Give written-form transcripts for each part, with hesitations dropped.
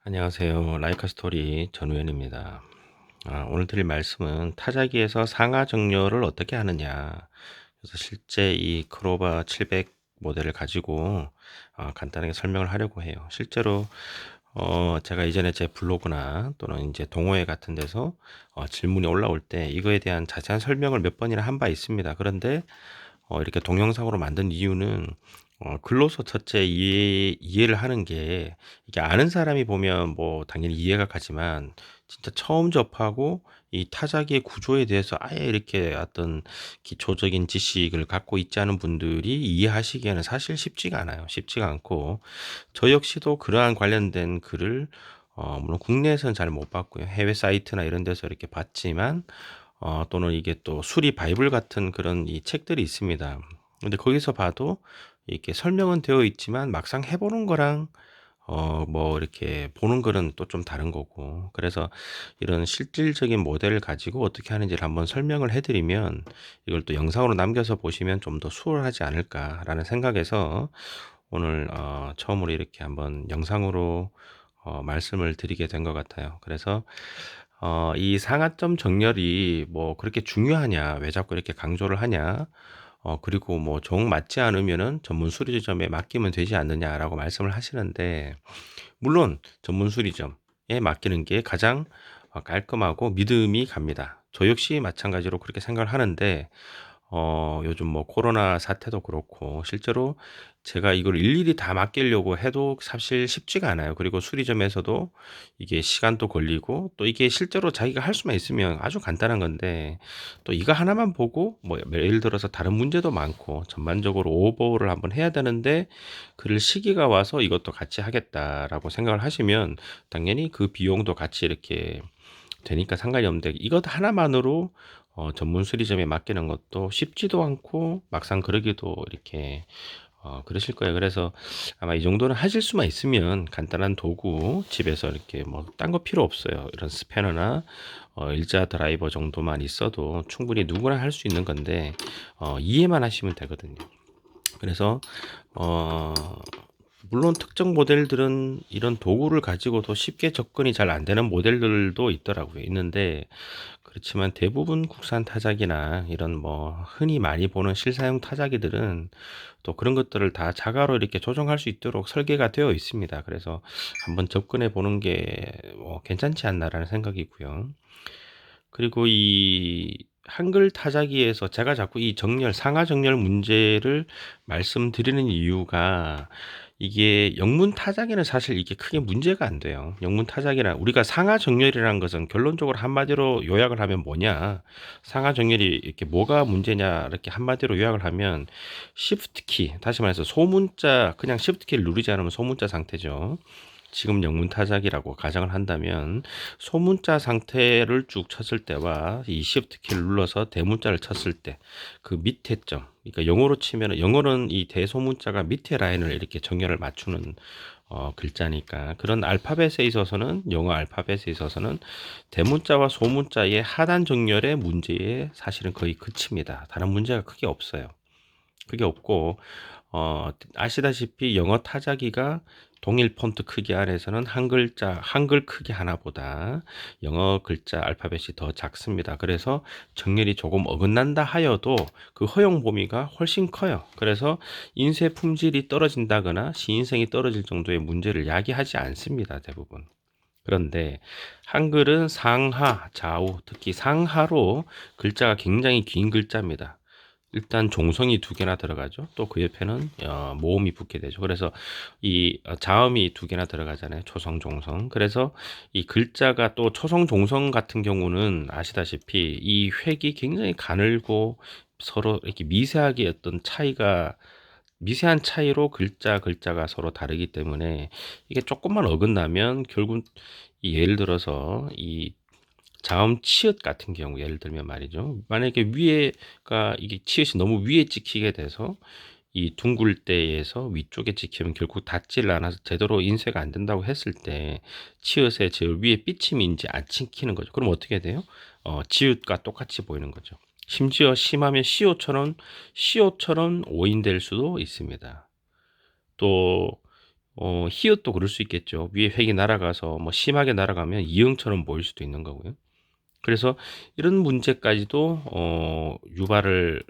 안녕하세요. 라이카 스토리 전우현입니다. 오늘 드릴 말씀은 타자기에서 상하 정렬을 어떻게 하느냐. 그래서 실제 이 크로바 700 모델을 가지고 간단하게 설명을 하려고 해요. 실제로 제가 이전에 제 블로그나 또는 이제 동호회 같은 데서 질문이 올라올 때 이거에 대한 자세한 설명을 몇 번이나 한 바 있습니다. 그런데 이렇게 동영상으로 만든 이유는 글로서 첫째 이해를 하는 게 이게 아는 사람이 보면 뭐 당연히 이해가 가지만 진짜 처음 접하고 이 타자기의 구조에 대해서 아예 이렇게 어떤 기초적인 지식을 갖고 있지 않은 분들이 이해하시기에는 사실 쉽지가 않아요. 쉽지가 않고 저 역시도 그러한 관련된 글을 물론 국내에서는 잘 못 봤고요. 해외 사이트나 이런 데서 이렇게 봤지만 또는 이게 또 수리 바이블 같은 그런 이 책들이 있습니다. 근데 거기서 봐도 이렇게 설명은 되어 있지만 막상 해보는 거랑 뭐 이렇게 보는 거는 또 좀 다른 거고. 그래서 이런 실질적인 모델을 가지고 어떻게 하는지를 한번 설명을 해드리면 이걸 또 영상으로 남겨서 보시면 좀 더 수월하지 않을까라는 생각에서 오늘 처음으로 이렇게 한번 영상으로 말씀을 드리게 된 것 같아요. 그래서 이 상하점 정렬이 뭐 그렇게 중요하냐, 왜 자꾸 이렇게 강조를 하냐, 그리고 뭐 정 맞지 않으면은 전문 수리점에 맡기면 되지 않느냐라고 말씀을 하시는데, 물론 전문 수리점에 맡기는 게 가장 깔끔하고 믿음이 갑니다. 저 역시 마찬가지로 그렇게 생각을 하는데, 요즘 뭐 코로나 사태도 그렇고 실제로 제가 이걸 일일이 다 맡기려고 해도 사실 쉽지가 않아요. 그리고 수리점에서도 이게 시간도 걸리고 또 이게 실제로 자기가 할 수만 있으면 아주 간단한 건데 또 이거 하나만 보고 뭐 예를 들어서 다른 문제도 많고 전반적으로 오버를 한번 해야 되는데 그럴 시기가 와서 이것도 같이 하겠다라고 생각을 하시면 당연히 그 비용도 같이 이렇게 되니까 상관이 없는데 이것 하나만으로 전문 수리점에 맡기는 것도 쉽지도 않고 막상 그러기도 이렇게 그러실 거예요. 그래서 아마 이 정도는 하실 수만 있으면 간단한 도구 집에서 이렇게 뭐 딴 거 필요 없어요. 이런 스패너나 일자 드라이버 정도만 있어도 충분히 누구나 할 수 있는 건데 이해만 하시면 되거든요. 그래서 어 물론 특정 모델들은 이런 도구를 가지고도 쉽게 접근이 잘 안 되는 모델들도 있더라고요. 있는데 그렇지만 대부분 국산 타자기나 이런 뭐 흔히 많이 보는 실사용 타자기들은 또 그런 것들을 다 자가로 이렇게 조정할 수 있도록 설계가 되어 있습니다. 그래서 한번 접근해 보는 게뭐 괜찮지 않나라는 생각이고요. 그리고 이 한글 타자기에서 제가 자꾸 이 정렬, 상하 정렬 문제를 말씀드리는 이유가 이게 영문 타자기는 사실 이게 크게 문제가 안 돼요. 영문 타자기나 우리가 상하 정렬이라는 것은 결론적으로 한마디로 요약을 하면 뭐냐? 상하 정렬이 이렇게 뭐가 문제냐? 이렇게 한마디로 요약을 하면 Shift 키, 다시 말해서 소문자 그냥 Shift 키를 누르지 않으면 소문자 상태죠. 지금 영문 타자기라고 가정을 한다면 소문자 상태를 쭉 쳤을 때와 이 Shift 키를 눌러서 대문자를 쳤을 때 그 밑에 점, 그러니까 영어로 치면 영어는 이 대소문자가 밑에 라인을 이렇게 정렬을 맞추는 글자니까 그런 알파벳에 있어서는 영어 알파벳에 있어서는 대문자와 소문자의 하단 정렬의 문제에 사실은 거의 그칩니다. 다른 문제가 크게 없어요. 그게 없고 아시다시피 영어 타자기가 동일 폰트 크기 안에서는 한 글자, 한글 크기 하나보다 영어 글자 알파벳이 더 작습니다. 그래서 정렬이 조금 어긋난다 하여도 그 허용 범위가 훨씬 커요. 그래서 인쇄 품질이 떨어진다거나 시인성이 떨어질 정도의 문제를 야기하지 않습니다. 대부분. 그런데 한글은 상하, 좌우, 특히 상하로 글자가 굉장히 긴 글자입니다. 일단 종성이 두 개나 들어가죠. 또 그 옆에는 모음이 붙게 되죠. 그래서 이 자음이 두 개나 들어가잖아요. 초성, 종성. 그래서 이 글자가 또 초성, 종성 같은 경우는 아시다시피 이 획이 굉장히 가늘고 서로 이렇게 미세하게 어떤 차이가 미세한 차이로 글자가 서로 다르기 때문에 이게 조금만 어긋나면 결국 이 예를 들어서 이 자음 치읓 같은 경우 예를 들면 말이죠. 만약에 위에가 이게 치읓이 너무 위에 찍히게 돼서 이 둥글대에서 위쪽에 찍히면 결국 닿지를 않아서 제대로 인쇄가 안 된다고 했을 때 치읓의 제일 위에 삐침이 이제 안 찍히는 거죠. 그럼 어떻게 돼요? 지읒과 똑같이 보이는 거죠. 심지어 심하면 시옷처럼 오인될 수도 있습니다. 또 히읗도 그럴 수 있겠죠. 위에 획이 날아가서 뭐 심하게 날아가면 이응처럼 보일 수도 있는 거고요. 그래서 이런 문제까지도 유발을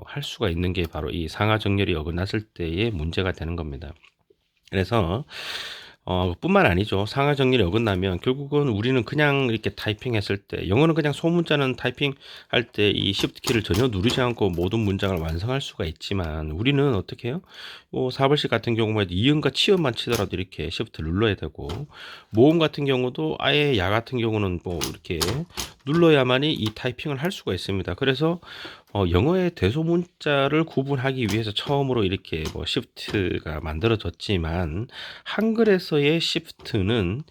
할 수가 있는 게 바로 이 상하 정렬이 어긋났을 때의 문제가 되는 겁니다. 그래서 뿐만 아니죠. 상하 정렬이 어긋나면 결국은 우리는 그냥 이렇게 타이핑했을 때, 영어는 그냥 소문자는 타이핑할 때 이 Shift 키를 전혀 누르지 않고 모든 문장을 완성할 수가 있지만, 우리는 어떻게 해요? 사벌식 같은 경우만 해도 이음과 치음만 치더라도 이렇게 Shift 눌러야 되고, 모음 같은 경우도 아예 야 같은 경우는 뭐 이렇게 눌러야만이 이 타이핑을 할 수가 있습니다. 그래서 영어의 대소문자를 구분하기 위해서 처음으로 이렇게 뭐 시프트가 만들어졌지만, 한글에서의 시프트는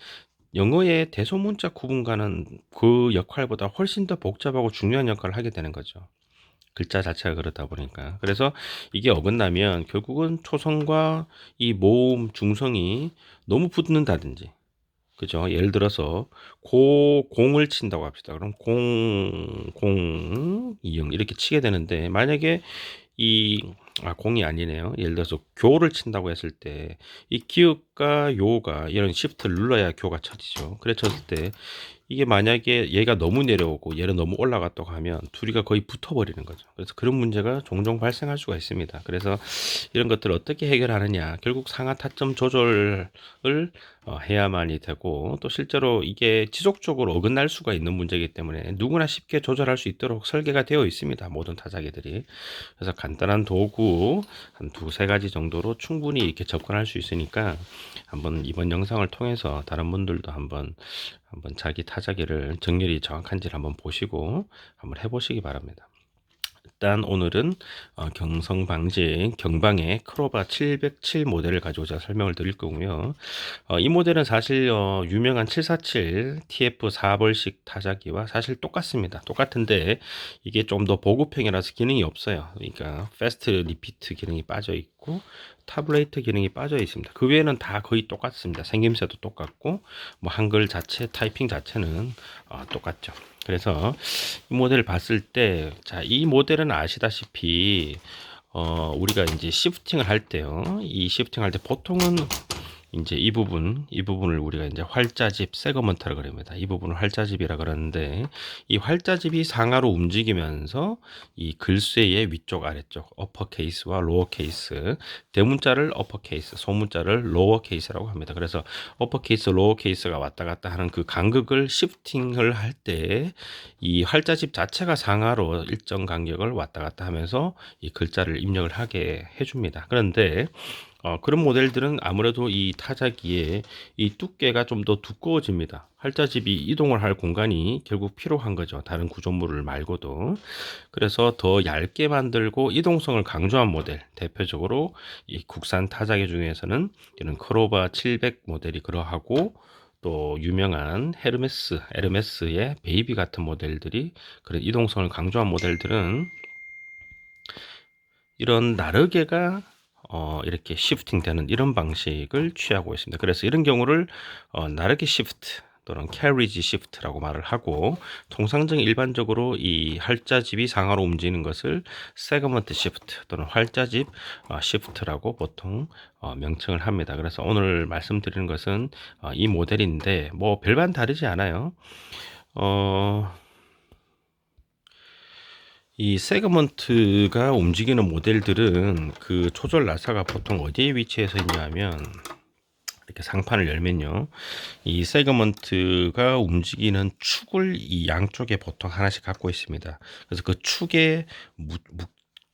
영어의 대소문자 구분과는 그 역할보다 훨씬 더 복잡하고 중요한 역할을 하게 되는 거죠. 글자 자체가 그렇다 보니까. 그래서 이게 어긋나면 결국은 초성과 이 모음, 중성이 너무 붙는다든지, 그죠? 예를 들어서 공을 친다고 합시다. 그럼 이응 이렇게 치게 되는데, 만약에 이 공이 아니네요. 예를 들어서 교를 친다고 했을 때 이 기읍과 요가 이런 시프트를 눌러야 교가 쳐지죠. 그래 쳤을 때 이게 만약에 얘가 너무 내려오고 얘는 너무 올라갔다고 하면 둘이가 거의 붙어버리는 거죠. 그래서 그런 문제가 종종 발생할 수가 있습니다. 그래서 이런 것들을 어떻게 해결하느냐, 결국 상하 타점 조절을 해야만이 되고, 또 실제로 이게 지속적으로 어긋날 수가 있는 문제이기 때문에 누구나 쉽게 조절할 수 있도록 설계가 되어 있습니다. 모든 타자기들이. 그래서 간단한 도구 한 두세 가지 정도로 충분히 이렇게 접근할 수 있으니까, 한번 이번 영상을 통해서 다른 분들도 한번 자기 타자기를 정렬이 정확한지를 한번 보시고 한번 해보시기 바랍니다. 일단 오늘은 경성방직 경방의 크로바 707 모델을 가지고 제가 설명을 드릴 거고요. 이 모델은 사실 유명한 747 TF 4벌식 타자기와 사실 똑같습니다. 똑같은데 이게 좀 더 보급형이라서 기능이 없어요. 그러니까 패스트 리피트 기능이 빠져 있고 타블레이트 기능이 빠져 있습니다. 그 외에는 다 거의 똑같습니다. 생김새도 똑같고 뭐 한글 자체 타이핑 자체는 똑같죠. 그래서 이 모델을 봤을 때, 자, 이 모델은 아시다시피 우리가 이제 시프팅을 할 때요. 이 시프팅 할 때 보통은 이제 이 부분을 우리가 이제 활자집 세그먼트라 그럽니다. 이 부분을 활자집이라 그러는데, 이 활자집이 상하로 움직이면서 이 글쇠의 위쪽 아래쪽 어퍼 케이스와 로어 케이스, 대문자를 어퍼 케이스, 소문자를 로어 케이스라고 합니다. 그래서 어퍼 케이스, 로어 케이스가 왔다 갔다 하는 그 간극을 시프팅을 할 때 이 활자집 자체가 상하로 일정 간격을 왔다 갔다 하면서 이 글자를 입력을 하게 해줍니다. 그런데 그런 모델들은 아무래도 이 타자기의 이 두께가 좀 더 두꺼워집니다. 활자집이 이동을 할 공간이 결국 필요한 거죠. 다른 구조물을 말고도. 그래서 더 얇게 만들고 이동성을 강조한 모델, 대표적으로 이 국산 타자기 중에서는 이런 크로바 700 모델이 그러하고, 또 유명한 에르메스의 베이비 같은 모델들이, 그런 이동성을 강조한 모델들은 이런 나르게가 이렇게 시프팅 되는 이런 방식을 취하고 있습니다. 그래서 이런 경우를 나르게 시프트 또는 캐리지 시프트라고 말을 하고, 통상적인 일반적으로 이 활자집이 상하로 움직이는 것을 세그먼트 시프트 또는 활자집 시프트라고 보통 명칭을 합니다. 그래서 오늘 말씀드리는 것은 이 모델인데 뭐 별반 다르지 않아요. 이 세그먼트가 움직이는 모델들은 그 조절 나사가 보통 어디에 위치해서 있냐면, 이렇게 상판을 열면요, 이 세그먼트가 움직이는 축을 이 양쪽에 보통 하나씩 갖고 있습니다. 그래서 그 축에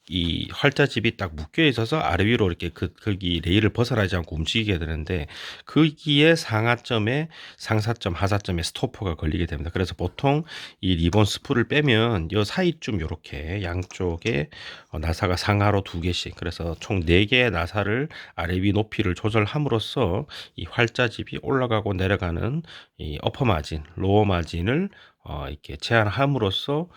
이 활자집이 딱 묶여 있어서 아래 위로 이렇게 거기 레일을 벗어나지 않고 움직이게 되는데, 거기에 상하점에 상사점, 하사점에 스토퍼가 걸리게 됩니다. 그래서 보통 이 리본 스풀을 빼면 이 사이쯤 이렇게 양쪽에 나사가 상하로 2개씩, 그래서 총 4개의 나사를 아래 위 높이를 조절함으로써 이 활자집이 올라가고 내려가는 이 어퍼 마진, 로어 마진을 이렇게 제한함으로써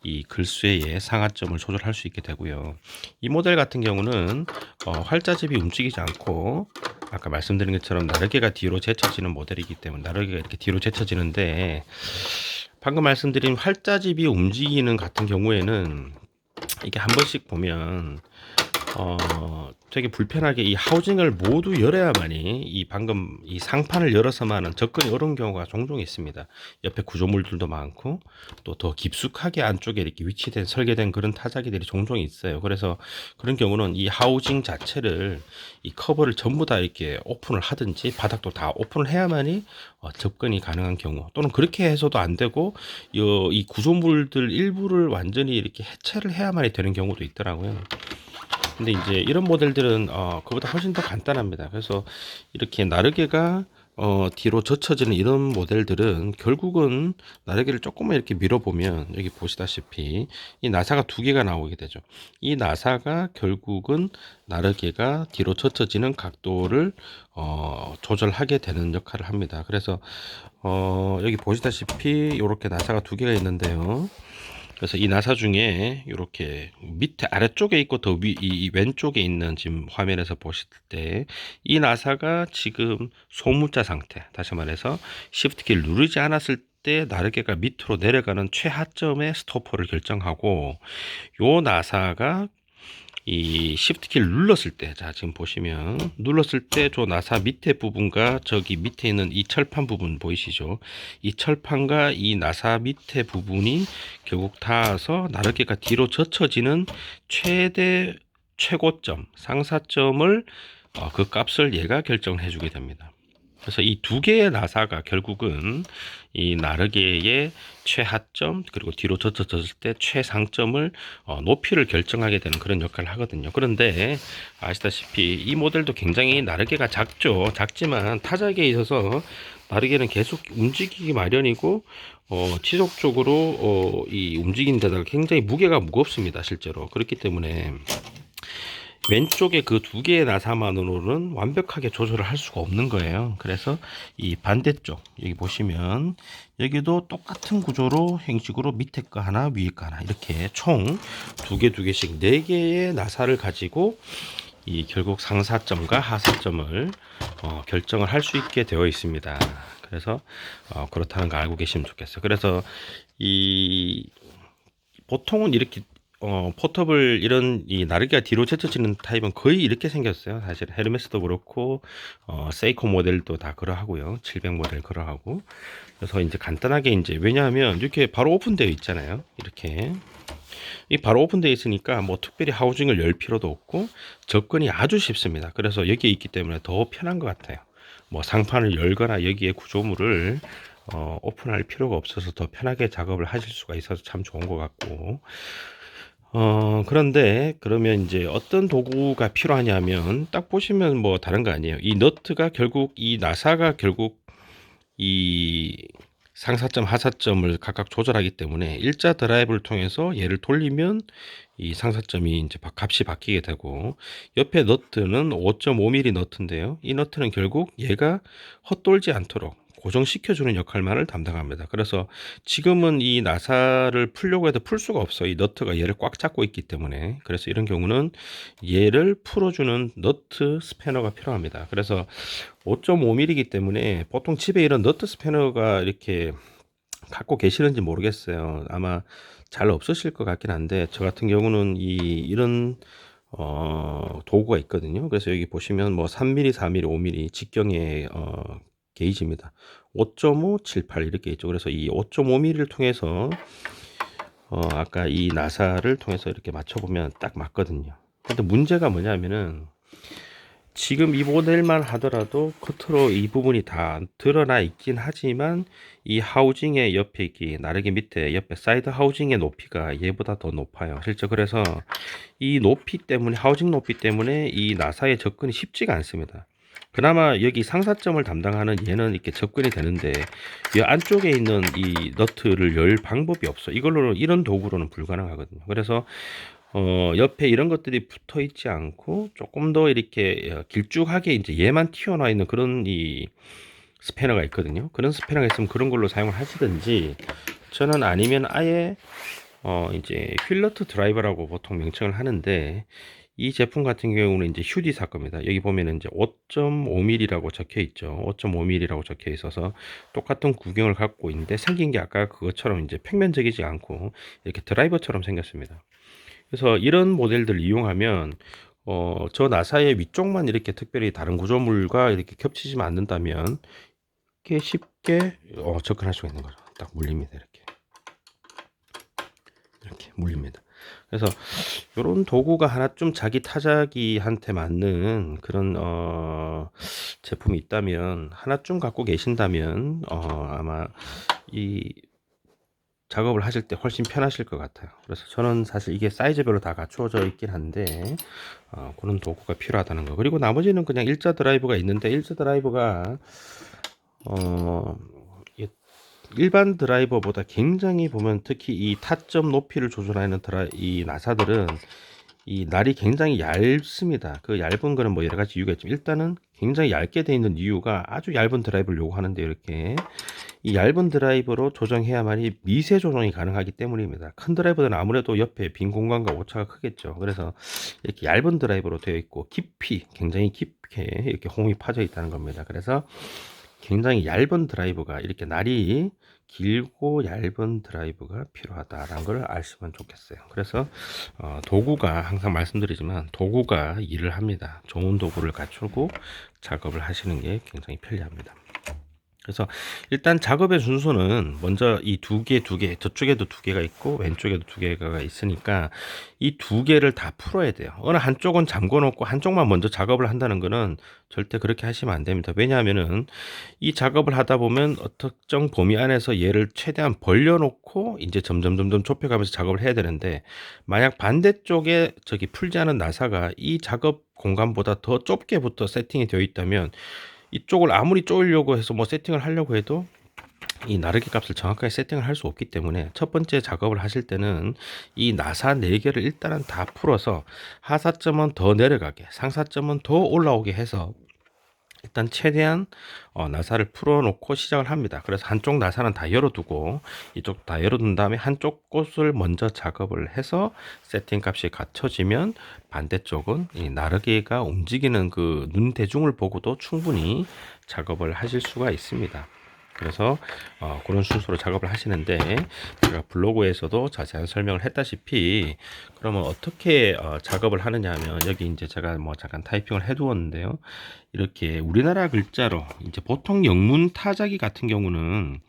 이 글쇠의 상하점을 조절할 수 있게 되고요. 이 모델 같은 경우는 활자집이 움직이지 않고, 아까 말씀드린 것처럼 나르게가 뒤로 제쳐지는 모델이기 때문에 나르게가 이렇게 뒤로 제쳐지는데, 방금 말씀드린 활자집이 움직이는 같은 경우에는 이게 한 번씩 보면 되게 불편하게 이 하우징을 모두 열어야만이 이 방금 이 상판을 열어서만은 접근이 어려운 경우가 종종 있습니다. 옆에 구조물들도 많고 또 더 깊숙하게 안쪽에 이렇게 위치된 설계된 그런 타자기들이 종종 있어요. 그래서 그런 경우는 이 하우징 자체를 이 커버를 전부 다 이렇게 오픈을 하든지 바닥도 다 오픈을 해야만이 접근이 가능한 경우, 또는 그렇게 해서도 안 되고 이 구조물들 일부를 완전히 이렇게 해체를 해야만이 되는 경우도 있더라고요. 근데 이제 이런 모델들은 그보다 훨씬 더 간단합니다. 그래서 이렇게 나르게가 뒤로 젖혀지는 이런 모델들은 결국은 나르게를 조금만 이렇게 밀어보면 여기 보시다시피 이 나사가 두 개가 나오게 되죠. 이 나사가 결국은 나르게가 뒤로 젖혀지는 각도를 조절하게 되는 역할을 합니다. 그래서 여기 보시다시피 이렇게 나사가 두 개가 있는데요. 그래서 이 나사 중에 이렇게 밑에 아래쪽에 있고 더 이 왼쪽에 있는 지금 화면에서 보실 때 이 나사가 지금 소문자 상태, 다시 말해서 Shift 키를 누르지 않았을 때 나르게가 밑으로 내려가는 최하점의 스토퍼를 결정하고, 요 나사가 이 Shift 키를 눌렀을 때, 자 지금 보시면 눌렀을 때 저 나사 밑에 부분과 저기 밑에 있는 이 철판 부분 보이시죠? 이 철판과 이 나사 밑에 부분이 결국 닿아서 나르게가 뒤로 젖혀지는 최고점 상사점을 그 값을 얘가 결정을 해주게 됩니다. 그래서 이 두 개의 나사가 결국은 이 나르게의 최하점 그리고 뒤로 젖혀졌을 때 최상점을 높이를 결정하게 되는 그런 역할을 하거든요. 그런데 아시다시피 이 모델도 굉장히 나르게가 작죠. 작지만 타작에 있어서 나르게는 계속 움직이기 마련이고 지속적으로 이 움직이는 데다가 굉장히 무게가 무겁습니다. 실제로. 그렇기 때문에 왼쪽에 그 두 개의 나사만으로는 완벽하게 조절을 할 수가 없는 거예요. 그래서 이 반대쪽 여기 보시면 여기도 똑같은 구조로 형식으로 밑에 거 하나 위에 거 하나 이렇게 총 두 개씩 네 개의 나사를 가지고 이 결국 상사점과 하사점을 결정을 할 수 있게 되어 있습니다. 그래서 그렇다는 거 알고 계시면 좋겠어요. 그래서 이 보통은 이렇게 포터블 이런 이 나르기가 뒤로 젖혀지는 타입은 거의 이렇게 생겼어요. 사실 헤르메스도 그렇고 세이코 모델도 다 그러하고요. 700 모델 그러하고. 그래서 이제 간단하게 이제 왜냐하면 이렇게 바로 오픈되어 있잖아요. 이렇게 이 바로 오픈되어 있으니까 뭐 특별히 하우징을 열 필요도 없고 접근이 아주 쉽습니다. 그래서 여기에 있기 때문에 더 편한 것 같아요. 뭐 상판을 열거나 여기에 구조물을 오픈할 필요가 없어서 더 편하게 작업을 하실 수가 있어서 참 좋은 것 같고, 그런데 그러면 이제 어떤 도구가 필요하냐면 딱 보시면 뭐 다른 거 아니에요. 이 너트가 결국 이 나사가 결국 이 상사점 하사점을 각각 조절하기 때문에 일자 드라이브를 통해서 얘를 돌리면 이 상사점이 이제 값이 바뀌게 되고, 옆에 너트는 5.5mm 너트인데요. 이 너트는 결국 얘가 헛돌지 않도록 고정시켜주는 역할만을 담당합니다. 그래서 지금은 이 나사를 풀려고 해도 풀 수가 없어. 이 너트가 얘를 꽉 잡고 있기 때문에. 그래서 이런 경우는 얘를 풀어주는 너트 스패너가 필요합니다. 그래서 5.5mm이기 때문에 보통 집에 이런 너트 스패너가 이렇게 갖고 계시는지 모르겠어요. 아마 잘 없으실 것 같긴 한데 저 같은 경우는 이런 도구가 있거든요. 그래서 여기 보시면 뭐 3mm, 4mm, 5mm 직경의 게이지입니다. 5.5, 7, 8 이렇게 있죠. 그래서 이 5.5mm를 통해서 아까 이 나사를 통해서 이렇게 맞춰보면 딱 맞거든요. 근데 문제가 뭐냐면은 지금 이 모델만 하더라도 겉으로 이 부분이 다 드러나 있긴 하지만 이 하우징의 옆에 있기 나르게 밑에 옆에 사이드 하우징의 높이가 얘보다 더 높아요. 실제 그래서 이 높이 때문에 하우징 높이 때문에 이 나사에 접근이 쉽지가 않습니다. 그나마 여기 상사점을 담당하는 얘는 이렇게 접근이 되는데 이 안쪽에 있는 이 너트를 열 방법이 없어. 이걸로는 이런 도구로는 불가능하거든요. 그래서 옆에 이런 것들이 붙어 있지 않고 조금 더 이렇게 길쭉하게 이제 얘만 튀어나와 있는 그런 이 스패너가 있거든요. 그런 스패너가 있으면 그런 걸로 사용을 하시든지, 저는 아니면 아예 이제 휠러트 드라이버라고 보통 명칭을 하는데, 이 제품 같은 경우는 이제 휴디사 겁니다. 여기 보면은 이제 5.5mm라고 적혀 있죠. 5.5mm라고 적혀 있어서 똑같은 구경을 갖고 있는데 생긴 게 아까 그것처럼 이제 평면적이지 않고 이렇게 드라이버처럼 생겼습니다. 그래서 이런 모델들을 이용하면 저 나사의 위쪽만 이렇게 특별히 다른 구조물과 이렇게 겹치지만 않는다면 이렇게 쉽게 접근할 수가 있는 거죠. 딱 물립니다. 이렇게 물립니다. 그래서 요런 도구가 하나쯤 자기 타자기한테 맞는 그런 제품이 있다면 하나쯤 갖고 계신다면 아마 이 작업을 하실 때 훨씬 편하실 것 같아요. 그래서 저는 사실 이게 사이즈별로 다 갖추어져 있긴 한데 그런 도구가 필요하다는 거. 그리고 나머지는 그냥 일자 드라이버가 있는데 일자 드라이버가 이게 일반 드라이버보다 굉장히 보면 특히 이 타점 높이를 조절하는 이 나사들은 이 날이 굉장히 얇습니다. 그 얇은 거는 뭐 여러 가지 이유가 있지만 일단은 굉장히 얇게 되어 있는 이유가 아주 얇은 드라이버를 요구하는데 이렇게 이 얇은 드라이버로 조정해야만이 미세 조정이 가능하기 때문입니다. 큰 드라이버는 아무래도 옆에 빈 공간과 오차가 크겠죠. 그래서 이렇게 얇은 드라이버로 되어 있고 깊이 굉장히 깊게 이렇게 홈이 파져 있다는 겁니다. 그래서 굉장히 얇은 드라이버가 이렇게 날이 길고 얇은 드라이버가 필요하다라는 걸 아시면 좋겠어요. 그래서 도구가 항상 말씀드리지만 도구가 일을 합니다. 좋은 도구를 갖추고 작업을 하시는 게 굉장히 편리합니다. 그래서 일단 작업의 순서는 먼저 이 두 개, 저쪽에도 두 개가 있고 왼쪽에도 두 개가 있으니까 이 두 개를 다 풀어야 돼요. 어느 한쪽은 잠궈 놓고 한쪽만 먼저 작업을 한다는 거는 절대 그렇게 하시면 안 됩니다. 왜냐하면은 이 작업을 하다 보면 특정 범위 안에서 얘를 최대한 벌려 놓고 이제 점점 좁혀가면서 작업을 해야 되는데 만약 반대쪽에 저기 풀지 않은 나사가 이 작업 공간보다 더 좁게부터 세팅이 되어 있다면 이쪽을 아무리 쪼으려고 해서 뭐 세팅을 하려고 해도 이 나르기 값을 정확하게 세팅을 할 수 없기 때문에 첫 번째 작업을 하실 때는 이 나사 4개를 일단은 다 풀어서 하사점은 더 내려가게 상사점은 더 올라오게 해서 일단 최대한 나사를 풀어놓고 시작을 합니다. 그래서 한쪽 나사는 다 열어두고 이쪽 다 열어둔 다음에 한쪽 꽃을 먼저 작업을 해서 세팅 값이 갖춰지면 반대쪽은 이 나르기가 움직이는 그 눈 대중을 보고도 충분히 작업을 하실 수가 있습니다. 그래서 그런 순서로 작업을 하시는데 제가 블로그에서도 자세한 설명을 했다시피 그러면 어떻게 작업을 하느냐 하면 여기 이제 제가 뭐 잠깐 타이핑을 해 두었는데요. 이렇게 우리나라 글자로 이제 보통 영문 타자기 같은 경우는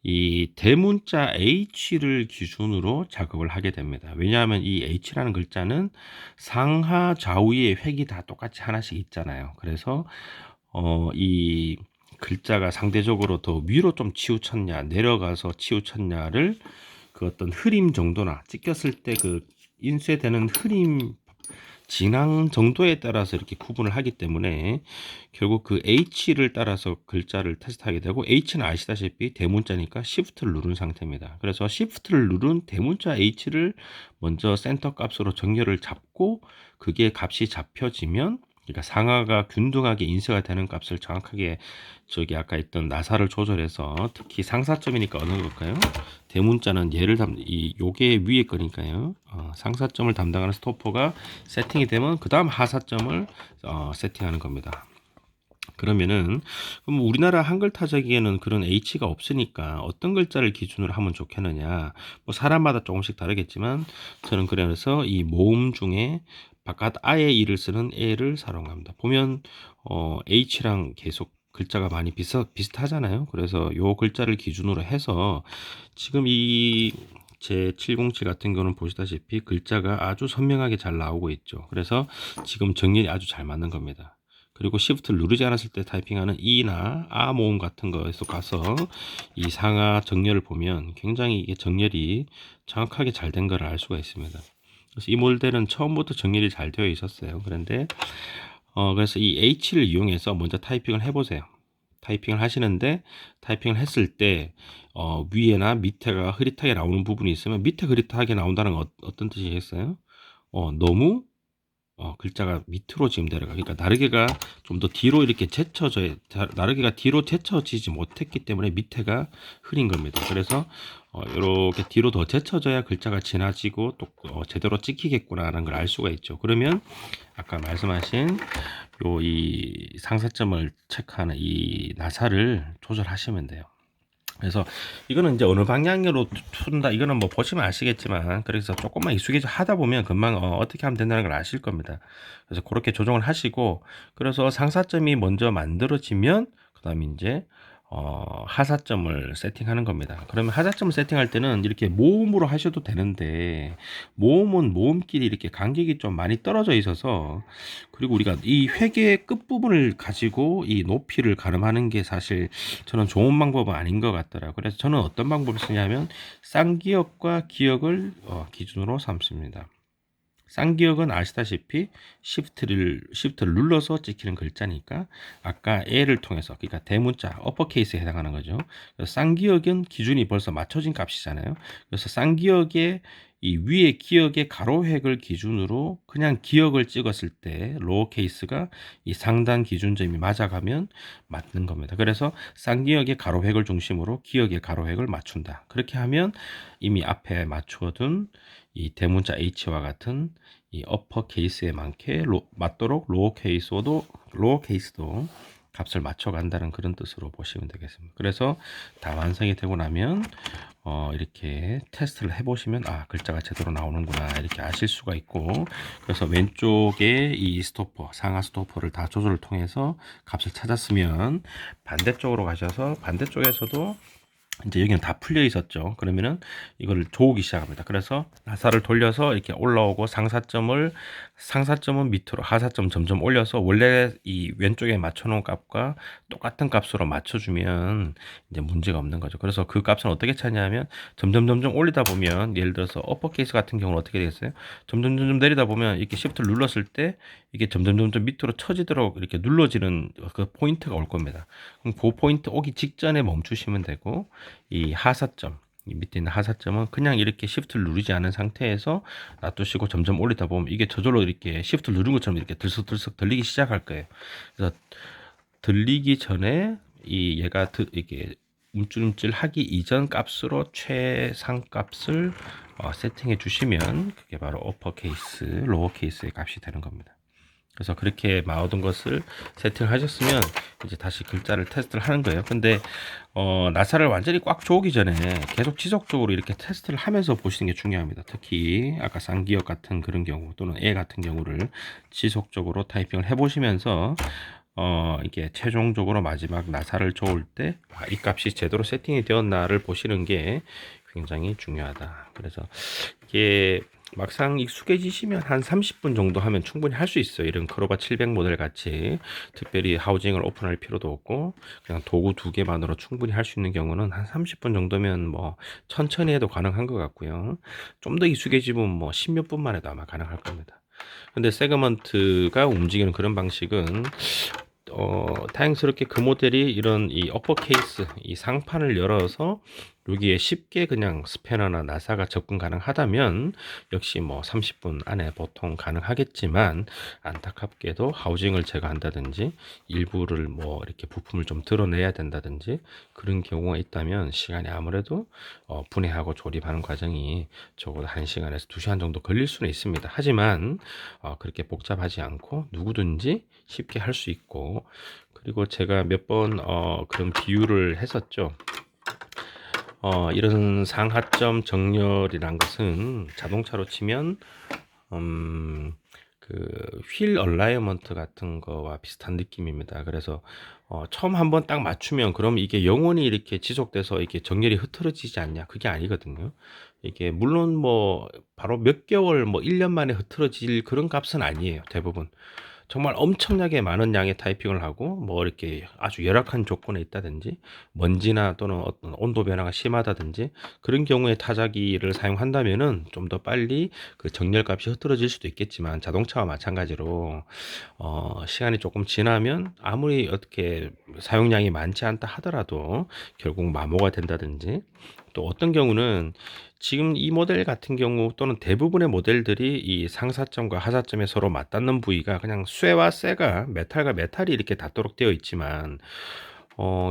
이 대문자 H를 기준으로 작업을 하게 됩니다. 왜냐하면 이 H라는 글자는 상하 좌우의 획이 다 똑같이 하나씩 있잖아요. 그래서 이 글자가 상대적으로 더 위로 좀 치우쳤냐 내려가서 치우쳤냐를 그 어떤 흐림 정도나 찍혔을 때 그 인쇄되는 흐림 진앙 정도에 따라서 이렇게 구분을 하기 때문에 결국 그 H를 따라서 글자를 테스트하게 되고 H는 아시다시피 대문자니까 Shift를 누른 상태입니다. 그래서 Shift를 누른 대문자 H를 먼저 센터 값으로 정렬을 잡고 그게 값이 잡혀지면 그러니까 상하가 균등하게 인쇄가 되는 값을 정확하게 저기 아까 있던 나사를 조절해서 특히 상사점이니까 어느 걸까요? 대문자는 얘를 요게 위에 거니까요. 상사점을 담당하는 스토퍼가 세팅이 되면 그 다음 하사점을 세팅하는 겁니다. 그러면은 그럼 우리나라 한글 타자기에는 그런 H가 없으니까 어떤 글자를 기준으로 하면 좋겠느냐? 뭐 사람마다 조금씩 다르겠지만 저는 그래서 이 모음 중에 바깥 아의 이를 쓰는 에를 사용합니다. 보면 H랑 계속 글자가 많이 비슷하잖아요. 그래서 요 글자를 기준으로 해서 지금 이 제 707 같은 경우는 보시다시피 글자가 아주 선명하게 잘 나오고 있죠. 그래서 지금 정렬이 아주 잘 맞는 겁니다. 그리고 Shift를 누르지 않았을 때 타이핑하는 E나 A 모음 같은 거에서 가서 이 상하 정렬을 보면 굉장히 이게 정렬이 정확하게 잘 된 걸 알 수가 있습니다. 그래서 이 모델은 처음부터 정렬이 잘 되어 있었어요. 그런데 그래서 이 H를 이용해서 먼저 타이핑을 해보세요. 타이핑을 하시는데 타이핑을 했을 때 위에나 밑에가 흐릿하게 나오는 부분이 있으면 밑에 흐릿하게 나온다는 건 어떤 뜻이겠어요? 너무 글자가 밑으로 지금 내려가. 그러니까 나르게가 좀 더 뒤로 이렇게 나르게가 뒤로 제쳐지지 못했기 때문에 밑에가 흐린 겁니다. 그래서 이렇게 뒤로 더 제쳐져야 글자가 진해지고 또 제대로 찍히겠구나라는 걸 알 수가 있죠. 그러면 아까 말씀하신 이 상사점을 체크하는 이 나사를 조절하시면 돼요. 그래서 이거는 이제 어느 방향으로 툰다 이거는 뭐 보시면 아시겠지만, 그래서 조금만 익숙해져 하다 보면 금방 어떻게 하면 된다는 걸 아실 겁니다. 그래서 그렇게 조정을 하시고, 그래서 상사점이 먼저 만들어지면 그다음에 이제 하사점을 세팅하는 겁니다. 그러면 하사점을 세팅할 때는 이렇게 모음으로 하셔도 되는데, 모음은 모음끼리 이렇게 간격이 좀 많이 떨어져 있어서, 그리고 우리가 이 회계의 끝부분을 가지고 이 높이를 가늠하는 게 사실 저는 좋은 방법은 아닌 것 같더라고요. 그래서 저는 어떤 방법을 쓰냐면 쌍기역과 기역을 기준으로 삼습니다. 쌍기역은 아시다시피 시프트를 눌러서 찍히는 글자니까 아까 L을 통해서, 그러니까 대문자 어퍼케이스에 해당하는 거죠. 그래서 쌍기역은 기준이 벌써 맞춰진 값이잖아요. 그래서 쌍기역의 이 위에 기역의 가로획을 기준으로 그냥 기역을 찍었을 때 로어케이스가 이 상단 기준점이 맞아가면 맞는 겁니다. 그래서 쌍기역의 가로획을 중심으로 기역의 가로획을 맞춘다. 그렇게 하면 이미 앞에 맞춰둔 이 대문자 H와 같은 이 어퍼 케이스에 맞도록 로어 케이스도 값을 맞춰 간다는 그런 뜻으로 보시면 되겠습니다. 그래서 다 완성이 되고 나면 이렇게 테스트를 해 보시면 글자가 제대로 나오는구나 이렇게 아실 수가 있고, 그래서 왼쪽에 이 스토퍼, 상하 스토퍼를 다 조절을 통해서 값을 찾았으면 반대쪽으로 가셔서 반대쪽에서도 이제 여기는 다 풀려 있었죠. 그러면은 이거를 조우기 시작합니다. 그래서 나사를 돌려서 이렇게 올라오고 상사점은 밑으로, 하사점 점점 올려서 원래 이 왼쪽에 맞춰 놓은 값과 똑같은 값으로 맞춰주면 이제 문제가 없는 거죠. 그래서 그 값은 어떻게 찾냐면 점점 올리다 보면, 예를 들어서 어퍼케이스 같은 경우는 어떻게 되겠어요? 점점 내리다 보면 이렇게 시프트를 눌렀을 때 이게 점점 밑으로 처지도록 이렇게 눌러지는 그 포인트가 올 겁니다. 그럼 그 포인트 오기 직전에 멈추시면 되고, 이 하사점, 이 밑에 있는 하사점은 그냥 이렇게 시프트를 누르지 않은 상태에서 놔두시고 점점 올리다 보면 이게 저절로 이렇게 시프트를 누른 것처럼 이렇게 들썩들썩 들리기 시작할 거예요. 그래서 들리기 전에 얘가 이게 움찔움찔 하기 이전 값으로 최상 값을 세팅해 주시면 그게 바로 어퍼케이스, 로어케이스의 값이 되는 겁니다. 그래서 그렇게 모든 것을 세팅하셨으면 이제 다시 글자를 테스트를 하는 거예요. 근데 나사를 완전히 꽉 조기 전에 계속 지속적으로 이렇게 테스트를 하면서 보시는 게 중요합니다. 특히 아까 쌍기역 같은 그런 경우 또는 애 같은 경우를 지속적으로 타이핑을 해보시면서 이게 최종적으로 마지막 나사를 조을 때 이 값이 제대로 세팅이 되었나를 보시는 게 굉장히 중요하다. 그래서 이게 막상 익숙해지시면 한 30분 정도 하면 충분히 할 수 있어요. 이런 크로바 700 모델 같이 특별히 하우징을 오픈할 필요도 없고 그냥 도구 두 개만으로 충분히 할 수 있는 경우는 한 30분 정도면 뭐 천천히 해도 가능한 것 같고요. 좀 더 익숙해지면 뭐 10몇 분만 해도 아마 가능할 겁니다. 근데 세그먼트가 움직이는 그런 방식은 다행스럽게 그 모델이 이런 이 어퍼케이스 이 상판을 열어서 여기에 쉽게 그냥 스패너나 나사가 접근 가능하다면 역시 뭐 30분 안에 보통 가능하겠지만, 안타깝게도 하우징을 제거한다든지 일부를 뭐 이렇게 부품을 좀 드러내야 된다든지 그런 경우가 있다면 시간이 아무래도 분해하고 조립하는 과정이 적어도 1시간에서 2시간 정도 걸릴 수는 있습니다. 하지만 그렇게 복잡하지 않고 누구든지 쉽게 할 수 있고, 그리고 제가 몇 번 그런 비유를 했었죠. 이런 상하점 정렬이란 것은 자동차로 치면 그 휠 얼라이먼트 같은 거와 비슷한 느낌입니다. 그래서 처음 한번 딱 맞추면 그럼 이게 영원히 이렇게 지속돼서 이게 정렬이 흐트러지지 않냐? 그게 아니거든요. 이게 물론 뭐 바로 몇 개월 뭐 1년 만에 흐트러질 그런 값은 아니에요. 대부분. 정말 엄청나게 많은 양의 타이핑을 하고 뭐 이렇게 아주 열악한 조건에 있다든지 먼지나 또는 어떤 온도 변화가 심하다든지 그런 경우에 타자기를 사용한다면은 좀 더 빨리 그 정렬값이 흐트러질 수도 있겠지만, 자동차와 마찬가지로 시간이 조금 지나면 아무리 어떻게 사용량이 많지 않다 하더라도 결국 마모가 된다든지, 또 어떤 경우는 지금 이 모델 같은 경우 또는 대부분의 모델들이 이 상사점과 하사점에 서로 맞닿는 부위가 그냥 쇠와 쇠가, 메탈과 메탈이 이렇게 닿도록 되어 있지만,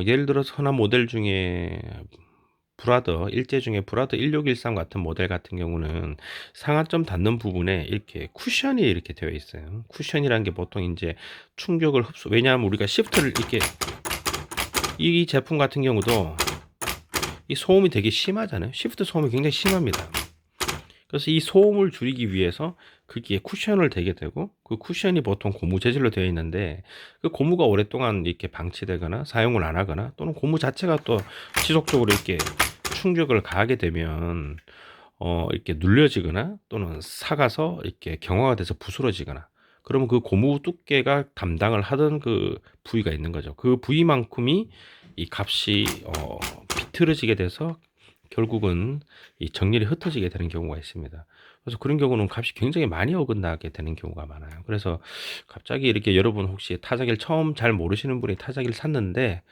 예를 들어서 흔한 모델 중에 일제 중에 브라더 1613 같은 모델 같은 경우는 상하점 닿는 부분에 이렇게 쿠션이 이렇게 되어 있어요. 쿠션이라는 게 보통 이제 충격을 왜냐하면 우리가 시프트를 이렇게, 이 제품 같은 경우도 이 소음이 되게 심하잖아요. 시프트 소음이 굉장히 심합니다. 그래서 이 소음을 줄이기 위해서 거기에 쿠션을 대게 되고, 그 쿠션이 보통 고무 재질로 되어 있는데 그 고무가 오랫동안 이렇게 방치되거나 사용을 안 하거나, 또는 고무 자체가 또 지속적으로 이렇게 충격을 가하게 되면 이렇게 눌려지거나, 또는 삭아서 이렇게 경화가 돼서 부스러지거나, 그러면 그 고무 두께가 담당을 하던 그 부위가 있는 거죠. 그 부위만큼이 이 값이 비틀어지게 돼서 결국은 이 정렬이 흩어지게 되는 경우가 있습니다. 그래서 그런 경우는 값이 굉장히 많이 어긋나게 되는 경우가 많아요. 그래서 갑자기 이렇게, 여러분 혹시 타자기를 처음 잘 모르시는 분이 타자기를 샀는데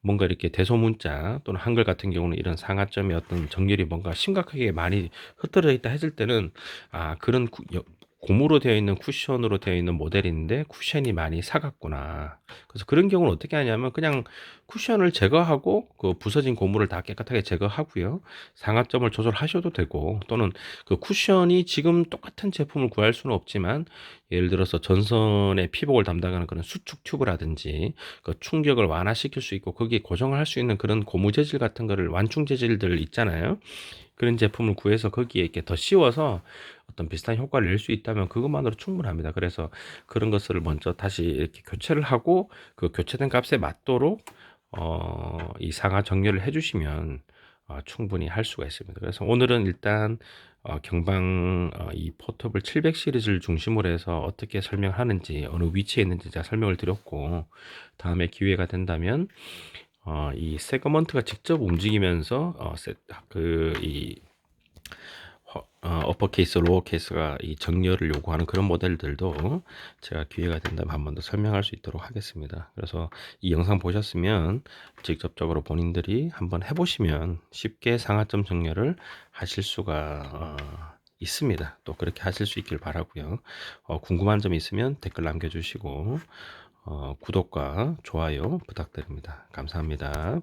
뭔가 이렇게 대소문자 또는 한글 같은 경우는 이런 상하점의 어떤 정렬이 뭔가 심각하게 많이 흩어져 있다 했을 때는, 그런 고무로 되어 있는, 쿠션으로 되어 있는 모델인데 쿠션이 많이 삭았구나. 그래서 그런 경우는 어떻게 하냐면, 그냥 쿠션을 제거하고 그 부서진 고무를 다 깨끗하게 제거하고요, 상하점을 조절하셔도 되고, 또는 그 쿠션이 지금 똑같은 제품을 구할 수는 없지만, 예를 들어서 전선의 피복을 담당하는 그런 수축 튜브라든지 그 충격을 완화시킬 수 있고 거기에 고정을 할 수 있는 그런 고무 재질 같은 거를, 완충 재질들 있잖아요. 그런 제품을 구해서 거기에 이렇게 더 씌워서 어떤 비슷한 효과를 낼 수 있다면 그것만으로 충분합니다. 그래서 그런 것을 먼저 다시 이렇게 교체를 하고, 그 교체된 값에 맞도록 이 상하 정렬을 해주시면 충분히 할 수가 있습니다. 그래서 오늘은 일단 경방 이 포터블 700 시리즈를 중심으로 해서 어떻게 설명하는지, 어느 위치에 있는지 제가 설명을 드렸고, 다음에 기회가 된다면 이 세그먼트가 직접 움직이면서 이 어퍼 케이스, 로어 케이스가 이 정렬을 요구하는 그런 모델들도 제가 기회가 된다면 한 번 더 설명할 수 있도록 하겠습니다. 그래서 이 영상 보셨으면 직접적으로 본인들이 한번 해보시면 쉽게 상하점 정렬을 하실 수가 있습니다. 또 그렇게 하실 수 있길 바라고요. 궁금한 점 있으면 댓글 남겨주시고 구독과 좋아요 부탁드립니다. 감사합니다.